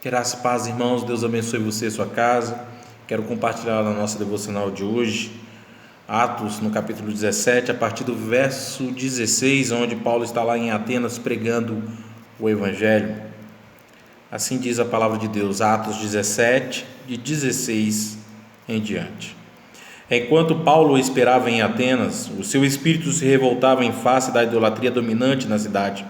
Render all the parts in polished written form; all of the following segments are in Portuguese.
Graça e paz, irmãos. Deus abençoe você e sua casa. Quero compartilhar na nossa devocional de hoje, Atos, no capítulo 17, a partir do verso 16, onde Paulo está lá em Atenas pregando o Evangelho. Assim diz a palavra de Deus, Atos 17, de 16 em diante. Enquanto Paulo esperava em Atenas, o seu espírito se revoltava em face da idolatria dominante na cidade.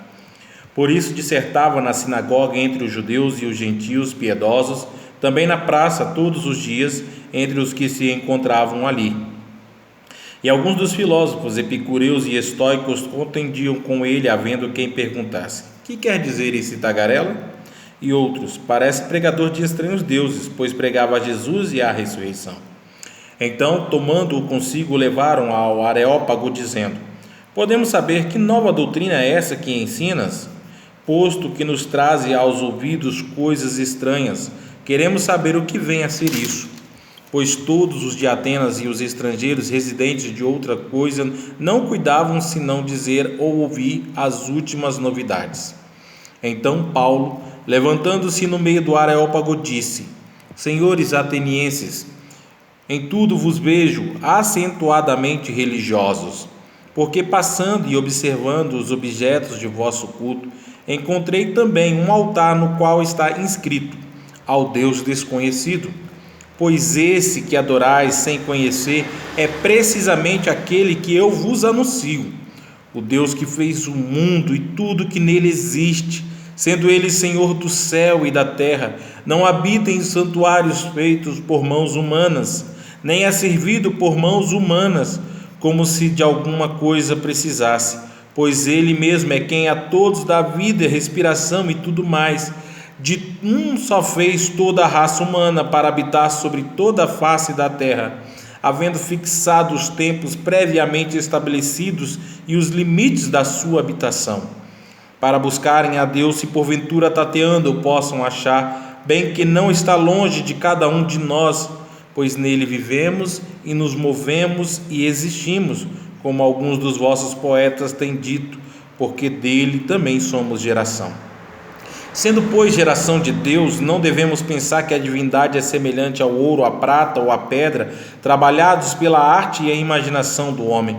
Por isso dissertava na sinagoga entre os judeus e os gentios piedosos, também na praça todos os dias, entre os que se encontravam ali. E alguns dos filósofos epicureus e estoicos contendiam com ele, havendo quem perguntasse: que quer dizer esse tagarela? E outros: parece pregador de estranhos deuses, pois pregava a Jesus e a ressurreição. Então, tomando-o consigo, levaram ao Areópago, dizendo: podemos saber que nova doutrina é essa que ensinas? Posto que nos traze aos ouvidos coisas estranhas, queremos saber o que vem a ser isso. Pois todos os de Atenas e os estrangeiros residentes de outra coisa não cuidavam senão dizer ou ouvir as últimas novidades. Então Paulo, levantando-se no meio do Areópago, disse: senhores atenienses, em tudo vos vejo acentuadamente religiosos, porque passando e observando os objetos de vosso culto, encontrei também um altar no qual está inscrito: ao Deus desconhecido. Pois esse que adorais sem conhecer é precisamente aquele que eu vos anuncio, o Deus que fez o mundo e tudo que nele existe, sendo ele Senhor do céu e da terra, não habita em santuários feitos por mãos humanas, nem é servido por mãos humanas, como se de alguma coisa precisasse, pois ele mesmo é quem a todos dá vida, respiração e tudo mais. De um só fez toda a raça humana para habitar sobre toda a face da terra, havendo fixado os tempos previamente estabelecidos e os limites da sua habitação, para buscarem a Deus, se porventura tateando o possam achar, bem que não está longe de cada um de nós, pois nele vivemos e nos movemos e existimos, como alguns dos vossos poetas têm dito, porque dele também somos geração. Sendo, pois, geração de Deus, não devemos pensar que a divindade é semelhante ao ouro, à prata ou à pedra, trabalhados pela arte e a imaginação do homem.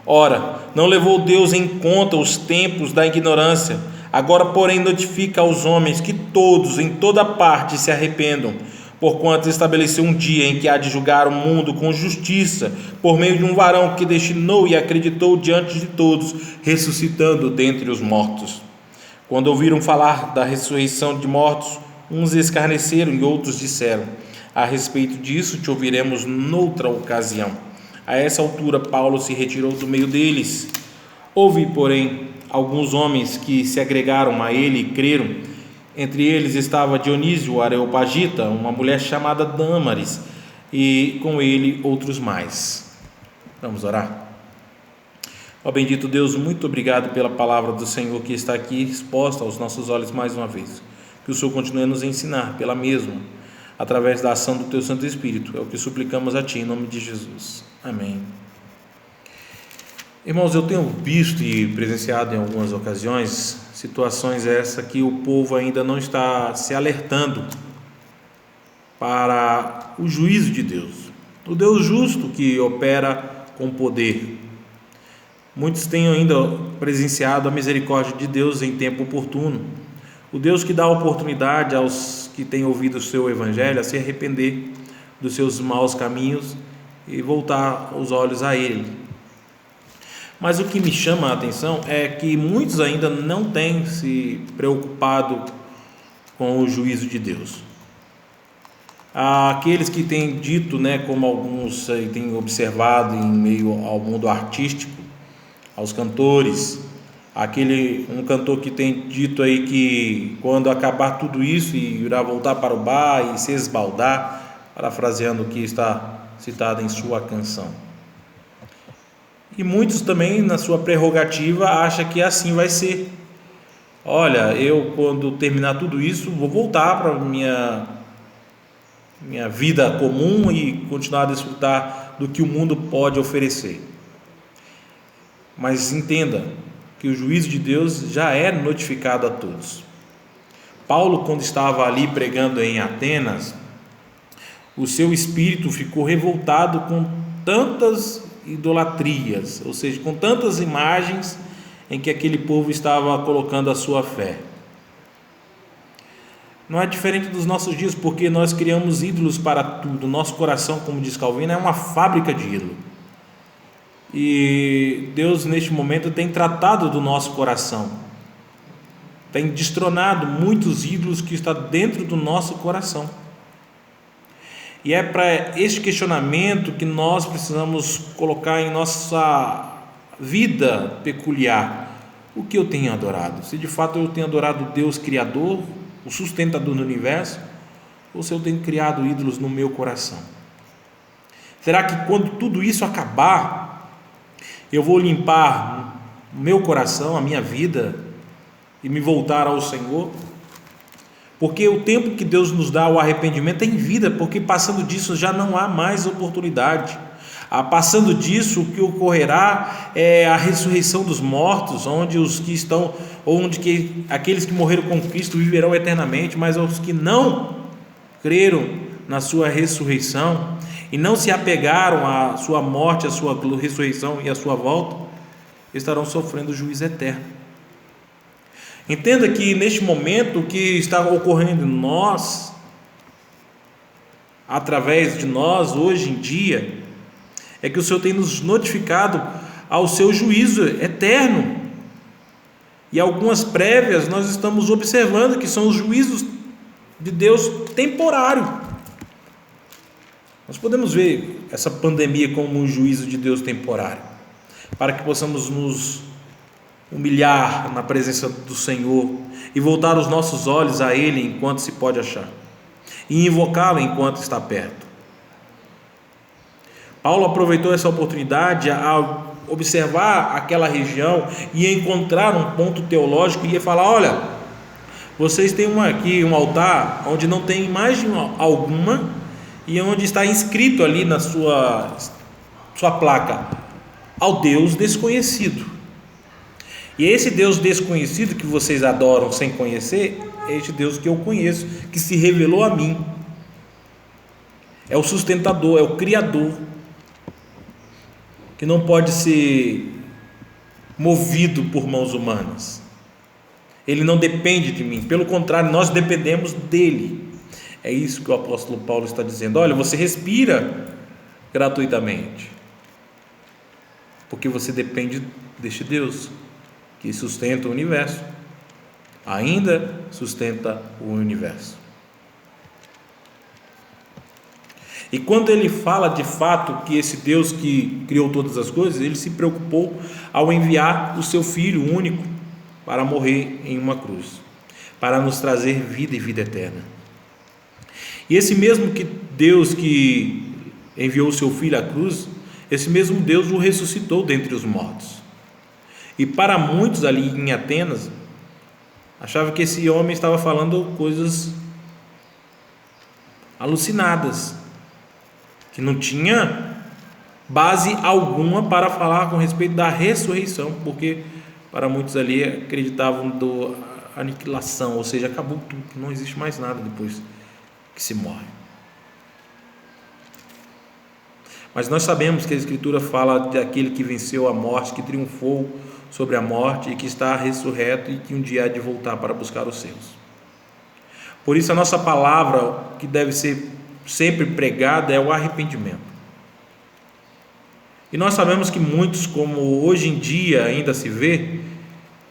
Ora, não levou Deus em conta os tempos da ignorância, agora, porém, notifica aos homens que todos, em toda parte, se arrependam, porquanto estabeleceu um dia em que há de julgar o mundo com justiça, por meio de um varão que destinou e acreditou diante de todos, ressuscitando dentre os mortos. Quando ouviram falar da ressurreição de mortos, uns escarneceram e outros disseram: a respeito disso te ouviremos noutra ocasião. A essa altura Paulo se retirou do meio deles. Houve, porém, alguns homens que se agregaram a ele e creram. Entre eles estava Dionísio, o Areopagita, uma mulher chamada Dâmaris, e com ele outros mais. Vamos orar? Ó bendito Deus, muito obrigado pela palavra do Senhor que está aqui exposta aos nossos olhos mais uma vez. Que o Senhor continue a nos ensinar pela mesma, através da ação do Teu Santo Espírito. É o que suplicamos a Ti, em nome de Jesus. Amém. Irmãos, eu tenho visto e presenciado em algumas ocasiões situações essa que o povo ainda não está se alertando para o juízo de Deus, o Deus justo que opera com poder. Muitos têm ainda presenciado a misericórdia de Deus em tempo oportuno, o Deus que dá oportunidade aos que têm ouvido o seu evangelho a se arrepender dos seus maus caminhos e voltar os olhos a Ele. Mas o que me chama a atenção é que muitos ainda não têm se preocupado com o juízo de Deus. Aqueles que têm dito, como alguns têm observado em meio ao mundo artístico, aos cantores, um cantor que tem dito aí que quando acabar tudo isso irá voltar para o bar e se esbaldar, parafraseando o que está citado em sua canção. E muitos também, na sua prerrogativa, acham que assim vai ser. Olha, eu quando terminar tudo isso vou voltar para minha vida comum e continuar a desfrutar do que o mundo pode oferecer. Mas entenda que o juízo de Deus já é notificado a todos. Paulo, quando estava ali pregando em Atenas, o seu espírito ficou revoltado com tantas idolatrias, ou seja, com tantas imagens em que aquele povo estava colocando a sua fé. Não é diferente dos nossos dias, porque nós criamos ídolos para tudo. Nosso coração, como diz Calvino, é uma fábrica de ídolo. E Deus, neste momento, tem tratado do nosso coração, tem destronado muitos ídolos que estão dentro do nosso coração. E é para este questionamento que nós precisamos colocar em nossa vida peculiar: o que eu tenho adorado? Se de fato eu tenho adorado o Deus Criador, o sustentador do universo, ou se eu tenho criado ídolos no meu coração? Será que quando tudo isso acabar, eu vou limpar o meu coração, a minha vida, e me voltar ao Senhor? Porque o tempo que Deus nos dá ao arrependimento é em vida, porque passando disso já não há mais oportunidade. Passando disso, o que ocorrerá é a ressurreição dos mortos, onde aqueles que morreram com Cristo viverão eternamente, mas os que não creram na sua ressurreição e não se apegaram à sua morte, à sua ressurreição e à sua volta, estarão sofrendo o juízo eterno. Entenda que neste momento o que está ocorrendo em nós, através de nós, hoje em dia, é que o Senhor tem nos notificado ao seu juízo eterno. E algumas prévias nós estamos observando que são os juízos de Deus temporário. Nós podemos ver essa pandemia como um juízo de Deus temporário, para que possamos nos humilhar na presença do Senhor e voltar os nossos olhos a Ele enquanto se pode achar, e invocá-lo enquanto está perto. Paulo aproveitou essa oportunidade ao observar aquela região e encontrar um ponto teológico e ia falar: olha, vocês têm aqui um altar onde não tem imagem alguma e onde está inscrito ali na sua placa: ao Deus desconhecido. E esse Deus desconhecido que vocês adoram sem conhecer, é este Deus que eu conheço, que se revelou a mim. É o sustentador, é o Criador, que não pode ser movido por mãos humanas. Ele não depende de mim, pelo contrário, nós dependemos dele. É isso que o apóstolo Paulo está dizendo: olha, você respira gratuitamente, porque você depende deste Deus que sustenta o universo, ainda sustenta o universo. E quando ele fala de fato que esse Deus que criou todas as coisas, ele se preocupou ao enviar o seu Filho único para morrer em uma cruz, para nos trazer vida e vida eterna. E esse mesmo Deus que enviou o seu Filho à cruz, esse mesmo Deus o ressuscitou dentre os mortos. E para muitos ali em Atenas, achavam que esse homem estava falando coisas alucinadas, que não tinha base alguma para falar com respeito da ressurreição, porque para muitos ali acreditavam da aniquilação, ou seja, acabou tudo, não existe mais nada depois que se morre. Mas nós sabemos que a Escritura fala daquele que venceu a morte, que triunfou sobre a morte e que está ressurreto e que um dia há de voltar para buscar os seus. Por isso a nossa palavra, que deve ser sempre pregada, é o arrependimento. E nós sabemos que muitos, como hoje em dia ainda se vê,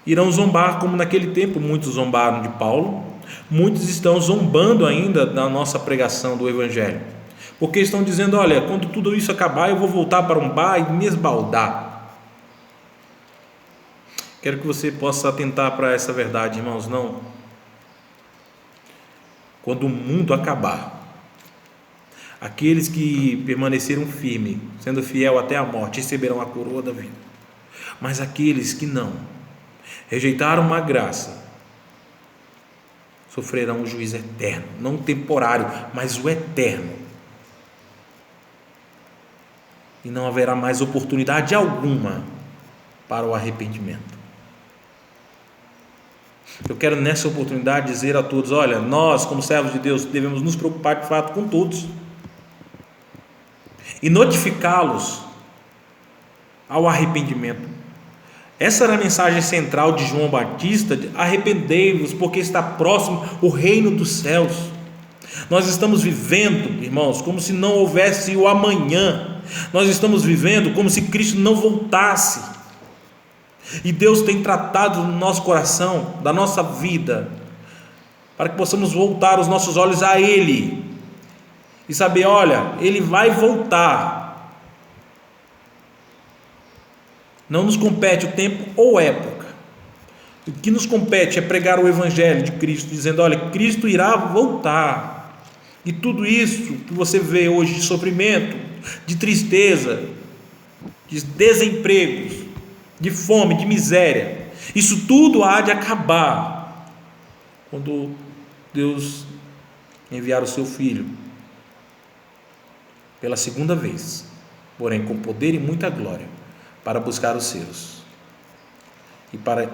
irão zombar, como naquele tempo muitos zombaram de Paulo. Muitos estão zombando ainda da nossa pregação do Evangelho, porque estão dizendo: olha, quando tudo isso acabar, eu vou voltar para um bar e me esbaldar. Quero que você possa atentar para essa verdade, irmãos. Não. Quando o mundo acabar, aqueles que permaneceram firmes, sendo fiel até a morte, receberão a coroa da vida. Mas aqueles que não, rejeitaram uma graça, sofrerão o juízo eterno, não temporário, mas o eterno. E não haverá mais oportunidade alguma para o arrependimento. Eu quero nessa oportunidade dizer a todos: olha, nós como servos de Deus devemos nos preocupar de fato com todos e notificá-los ao arrependimento. Essa era a mensagem central de João Batista: arrependei-vos, porque está próximo o reino dos céus. Nós estamos vivendo, irmãos, como se não houvesse o amanhã. Nós estamos vivendo como se Cristo não voltasse. E Deus tem tratado no nosso coração, da nossa vida, para que possamos voltar os nossos olhos a Ele e saber: olha, Ele vai voltar. Não nos compete o tempo ou época. O que nos compete é pregar o Evangelho de Cristo, dizendo: olha, Cristo irá voltar. E tudo isso que você vê hoje de sofrimento, de tristeza, de desempregos, de fome, de miséria, isso tudo há de acabar quando Deus enviar o seu Filho pela segunda vez, porém com poder e muita glória, para buscar os seus e para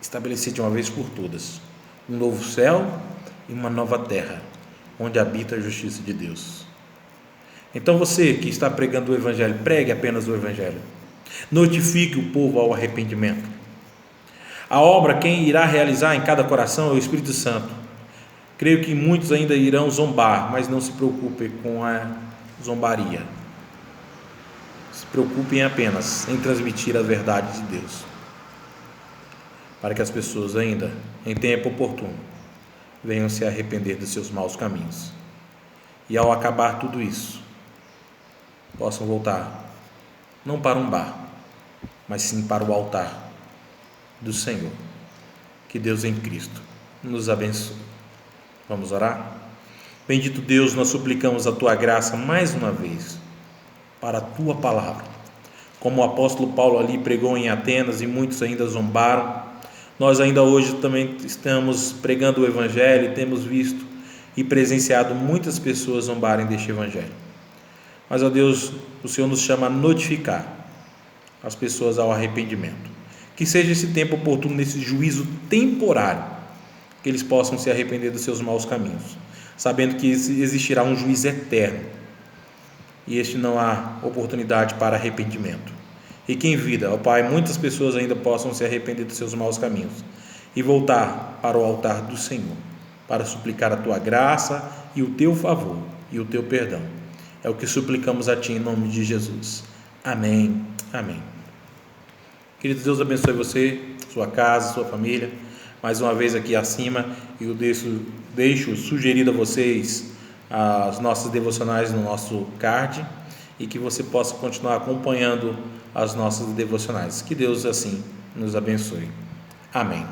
estabelecer de uma vez por todas um novo céu e uma nova terra, onde habita a justiça de Deus. Então você que está pregando o Evangelho, pregue apenas o Evangelho, notifique o povo ao arrependimento. A obra quem irá realizar em cada coração é o Espírito Santo. Creio que muitos ainda irão zombar, mas não se preocupe com a zombaria. Se preocupem apenas em transmitir a verdade de Deus, para que as pessoas ainda, em tempo oportuno, venham se arrepender dos seus maus caminhos. E ao acabar tudo isso, possam voltar, não para um bar, mas sim para o altar do Senhor. Que Deus em Cristo nos abençoe. Vamos orar? Bendito Deus, nós suplicamos a Tua graça mais uma vez, para a Tua palavra. Como o apóstolo Paulo ali pregou em Atenas e muitos ainda zombaram, nós ainda hoje também estamos pregando o Evangelho e temos visto e presenciado muitas pessoas zombarem deste Evangelho. Mas, ó Deus, o Senhor nos chama a notificar as pessoas ao arrependimento. Que seja esse tempo oportuno, nesse juízo temporário, que eles possam se arrepender dos seus maus caminhos, sabendo que existirá um juízo eterno, e este não há oportunidade para arrependimento. E que em vida, ó Pai, muitas pessoas ainda possam se arrepender dos seus maus caminhos e voltar para o altar do Senhor, para suplicar a Tua graça e o Teu favor e o Teu perdão. É o que suplicamos a Ti em nome de Jesus. Amém. Amém. Querido, Deus abençoe você, sua casa, sua família. Mais uma vez aqui acima, eu deixo sugerido a vocês as nossas devocionais no nosso card, e que você possa continuar acompanhando as nossas devocionais. Que Deus assim nos abençoe. Amém.